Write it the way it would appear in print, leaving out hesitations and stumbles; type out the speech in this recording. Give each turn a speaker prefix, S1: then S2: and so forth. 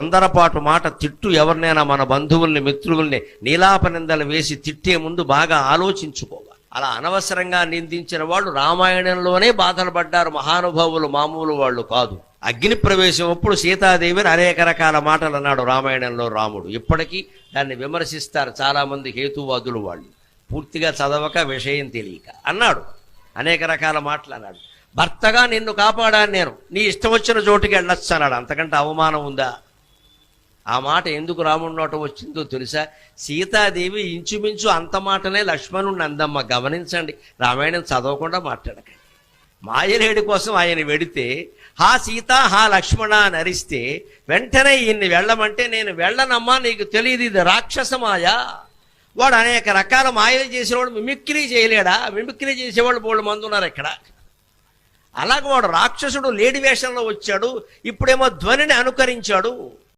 S1: తొందరపాటు మాట తిట్టు. ఎవరినైనా మన బంధువుల్ని మిత్రుల్ని నీలాపనిందలు వేసి తిట్టే ముందు బాగా ఆలోచించుకోవాలి. అలా అనవసరంగా నిందించిన వాళ్ళు రామాయణంలోనే బాధలు పడ్డారు మహానుభావులు, మామూలు వాళ్ళు కాదు. అగ్ని ప్రవేశం అప్పుడు సీతాదేవిని అనేక రకాల మాటలు అన్నాడు రామాయణంలో రాముడు. ఇప్పటికీ దాన్ని విమర్శిస్తారు చాలామంది హేతువాదులు. వాళ్ళు పూర్తిగా చదవక విషయం తెలియక అన్నాడు, అనేక రకాల మాటలు అన్నాడు. భర్తగా నిన్ను కాపాడాను నేను, నీ ఇష్టం వచ్చిన చోటుకి వెళ్ళొచ్చు అన్నాడు. అంతకంటే అవమానం ఉందా? ఆ మాట ఎందుకు రాముడి నోట వచ్చిందో తెలుసా? సీతాదేవి ఇంచుమించు అంత మాటనే లక్ష్మణుడిని అందమ్మ. గమనించండి, రామాయణం చదవకుండా మాట్లాడకండి. మాయలేడి కోసం ఆయన వెడితే హా సీత హా లక్ష్మణ అని అరిస్తే వెంటనే ఈయన్ని వెళ్ళమంటే నేను వెళ్ళనమ్మా, నీకు తెలియదు ఇది రాక్షస మాయ. వాడు అనేక రకాల మాయలు చేసేవాడు మిమిక్రీ చేయలేడా? మిమిక్రీ చేసేవాళ్ళు బోళ్ళు మంది ఉన్నారు ఇక్కడ. అలాగే వాడు రాక్షసుడు లేడి వేషంలో వచ్చాడు, ఇప్పుడేమో ధ్వనిని అనుకరించాడు.